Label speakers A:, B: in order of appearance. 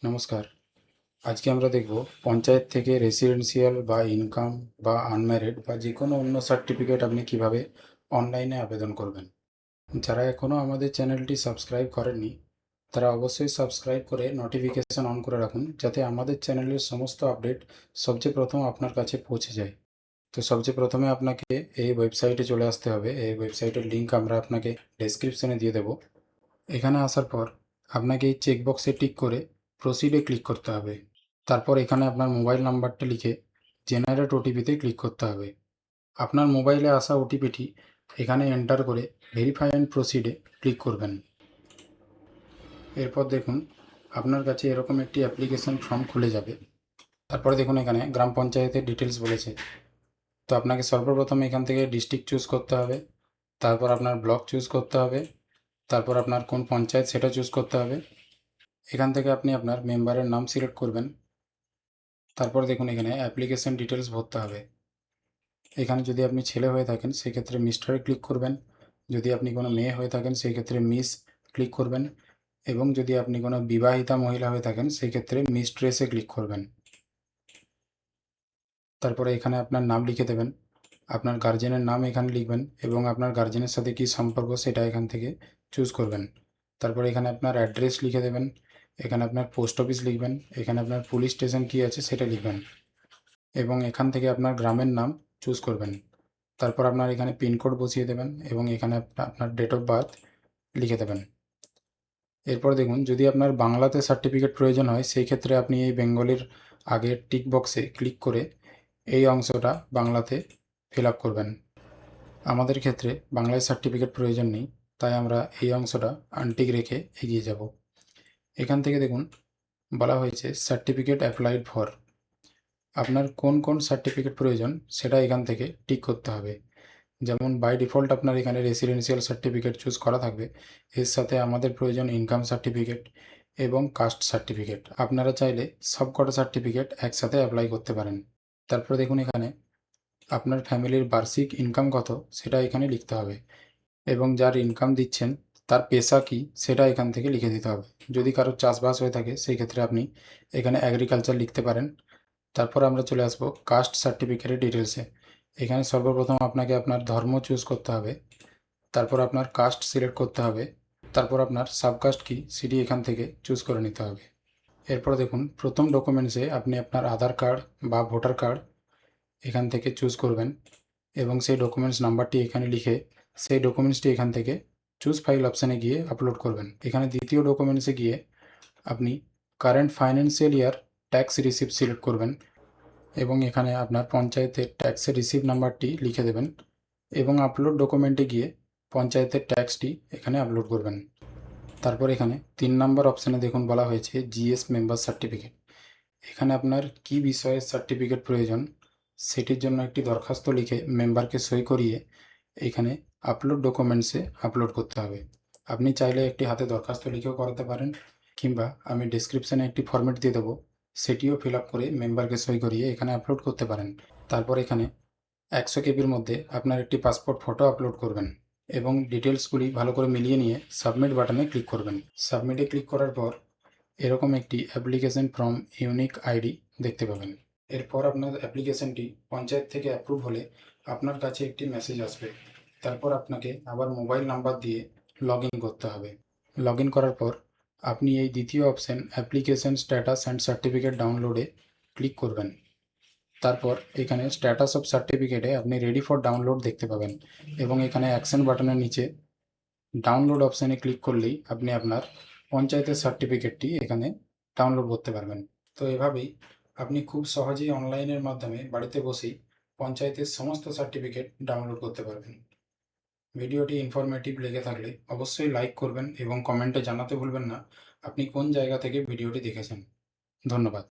A: নমস্কার। আজকে আমরা দেখব পঞ্চায়েত থেকে রেসিডেন্সিয়াল বা ইনকাম বা আনম্যারিড বা যে কোনো অন্য সার্টিফিকেট আপনি কিভাবে অনলাইনে আবেদন করবেন। যারা এখনও আমাদের চ্যানেলটি সাবস্ক্রাইব করেননি তারা অবশ্যই সাবস্ক্রাইব করে নোটিফিকেশান অন করে রাখুন, যাতে আমাদের চ্যানেলের সমস্ত আপডেট সবচেয়ে প্রথম আপনার কাছে পৌঁছে যায়। তো সবচেয়ে প্রথমে আপনাকে এই ওয়েবসাইটে চলে আসতে হবে। এই ওয়েবসাইটের লিঙ্ক আমরা আপনাকে ডেসক্রিপশনে দিয়ে দেব। এখানে আসার পর আপনাকে এই চেকবক্সে টিক করে প্রসিডে ক্লিক করতে হবে। তারপর এখানে আপনার মোবাইল নাম্বারটা লিখে জেনারেট ওটিপিতে ক্লিক করতে হবে। আপনার মোবাইলে আসা ওটিপিটি এখানে এন্টার করে ভেরিফাই অ্যান্ড প্রসিডে ক্লিক করবেন। এরপর দেখুন আপনার কাছে এরকম একটি অ্যাপ্লিকেশন ফর্ম খুলে যাবে। তারপরে দেখুন এখানে গ্রাম পঞ্চায়েতের ডিটেলস বলেছে। তো আপনাকে সর্বপ্রথম এখান থেকে ডিস্ট্রিক্ট চুজ করতে হবে, তারপর আপনার ব্লক চুজ করতে হবে, তারপর আপনার কোন পঞ্চায়েত সেটা চুজ করতে হবে। এখান থেকে আপনি আপনার মেম্বারের নাম সিলেক্ট করবেন। তারপর দেখুন এখানে অ্যাপ্লিকেশন ডিটেলস ভরতে হবে। এখানে যদি আপনি ছেলে হয়ে থাকেন সেক্ষেত্রে মিস্টারে ক্লিক করবেন, যদি আপনি কোনো মেয়ে হয়ে থাকেন সেই ক্ষেত্রে মিস ক্লিক করবেন, এবং যদি আপনি কোনো বিবাহিতা মহিলা হয়ে থাকেন সেই ক্ষেত্রে মিস্ট্রেসে ক্লিক করবেন। তারপরে এখানে আপনার নাম লিখে দেবেন, আপনার গার্জেনের নাম এখানে লিখবেন এবং আপনার গার্জেনের সাথে কী সম্পর্ক সেটা এখান থেকে চুজ করবেন। তারপরে এখানে আপনার অ্যাড্রেস লিখে দেবেন, এখানে আপনার পোস্ট অফিস লিখবেন, এখানে আপনার পুলিশ স্টেশন কী আছে সেটা লিখবেন এবং এখান থেকে আপনার গ্রামের নাম চুজ করবেন। তারপর আপনার এখানে পিনকোড বসিয়ে দেবেন এবং এখানে আপনার ডেট অফ বার্থ লিখে দেবেন। এরপর দেখুন যদি আপনার বাংলাতে সার্টিফিকেট প্রয়োজন হয় সেই ক্ষেত্রে আপনি এই বেঙ্গলির আগের টিক বক্সে ক্লিক করে এই অংশটা বাংলাতে ফিল আপ করবেন। আমাদের ক্ষেত্রে বাংলায় সার্টিফিকেট প্রয়োজন নেই, তাই আমরা এই অংশটা আনটিক রেখে এগিয়ে যাব। এখান থেকে দেখুন বলা হয়েছে সার্টিফিকেট অ্যাপ্লাইড ফর। আপনার কোন কোন সার্টিফিকেট প্রয়োজন সেটা এখান থেকে টিক করতে হবে। যেমন বাই ডিফল্ট আপনার এখানে রেসিডেন্সিয়াল সার্টিফিকেট চুজ করা থাকবে, এর সাথে আমাদের প্রয়োজন ইনকাম সার্টিফিকেট এবং কাস্ট সার্টিফিকেট। আপনারা চাইলে সব কটা সার্টিফিকেট একসাথে অ্যাপ্লাই করতে পারেন। তারপরে দেখুন এখানে আপনার ফ্যামিলির বার্ষিক ইনকাম কত সেটা এখানে লিখতে হবে এবং যার ইনকাম দিচ্ছেন তার পেশা কী সেটা এখান থেকে লিখে দিতে হবে। যদি কারোর চাষবাস হয়ে থাকে সেই ক্ষেত্রে আপনি এখানে অ্যাগ্রিকালচার লিখতে পারেন। তারপর আমরা চলে আসবো কাস্ট সার্টিফিকেটের ডিটেলসে। এখানে সর্বপ্রথম আপনাকে আপনার ধর্ম চুজ করতে হবে, তারপর আপনার কাস্ট সিলেক্ট করতে হবে, তারপর আপনার সাবকাস্ট কি সেটি এখান থেকে চুজ করে নিতে হবে। এরপর দেখুন প্রথম ডকুমেন্টসে আপনি আপনার আধার কার্ড বা ভোটার কার্ড এখান থেকে চুজ করবেন এবং সেই ডকুমেন্টস নাম্বারটি এখানে লিখে সেই ডকুমেন্টসটি এখান থেকে চুজ ফাইল অপশানে গিয়ে আপলোড করবেন। এখানে দ্বিতীয় ডকুমেন্টসে গিয়ে আপনি current financial year tax receipt select করবেন এবং এখানে আপনার পঞ্চায়েতের ট্যাক্সের রিসিপ্ট নাম্বারটি লিখে দেবেন এবং আপলোড ডকুমেন্টে গিয়ে পঞ্চায়েতের ট্যাক্সটি এখানে আপলোড করবেন। তারপর এখানে 3 নম্বর অপশানে দেখুন বলা হয়েছে জিএস মেম্বার সার্টিফিকেট। এখানে আপনার কি বিষয়ের সার্টিফিকেট প্রয়োজন সেটির জন্য একটি দরখাস্ত লিখে মেম্বারকে সই করিয়ে এখানে আপলোড ডকুমেন্টসে আপলোড করতে হবে। আপনি চাইলে একটি হাতে দরখাস্ত লিখেও করাতে পারেন, কিংবা আমি ডেসক্রিপশানে একটি ফরম্যাট দিয়ে দেবো, সেটিও ফিল আপ করে মেম্বারকে সই করিয়ে এখানে আপলোড করতে পারেন। তারপর এখানে 100 কেবির মধ্যে আপনার একটি পাসপোর্ট ফটো আপলোড করবেন এবং ডিটেলসগুলি ভালো করে মিলিয়ে নিয়ে সাবমিট বাটনে ক্লিক করবেন। সাবমিটে ক্লিক করার পর এরকম একটি অ্যাপ্লিকেশন ফ্রম ইউনিক আইডি দেখতে পাবেন। এরপর আপনার অ্যাপ্লিকেশনটি পঞ্চায়েত থেকে অ্যাপ্রুভ হলে আপনার কাছে একটি মেসেজ আসবে। তারপর আপনাকে আবার মোবাইল নাম্বার দিয়ে লগ ইন করতে হবে। লগ ইন করার পর আপনি এই দ্বিতীয় option application status and certificate ডাউনলোডে ক্লিক করবেন। তারপর এখানে স্ট্যাটাস অফ সার্টিফিকেটে আপনি রেডি ফর ডাউনলোড দেখতে পাবেন এবং এখানে অ্যাকশন বাটনের নিচে ডাউনলোড অপশানে ক্লিক করলেই আপনি আপনার পঞ্চায়েতের সার্টিফিকেটটি এখানে ডাউনলোড করতে পারবেন। তো এভাবেই আপনি খুব সহজেই অনলাইনের মাধ্যমে বাড়িতে বসেই পঞ্চায়েতের সমস্ত সার্টিফিকেট ডাউনলোড করতে পারবেন। ভিডিওটি ইনফরমেটিভ লেগে থাকলে অবশ্যই লাইক করবেন এবং কমেন্টে জানাতে ভুলবেন না আপনি কোন জায়গা থেকে ভিডিওটি দেখেছেন। ধন্যবাদ।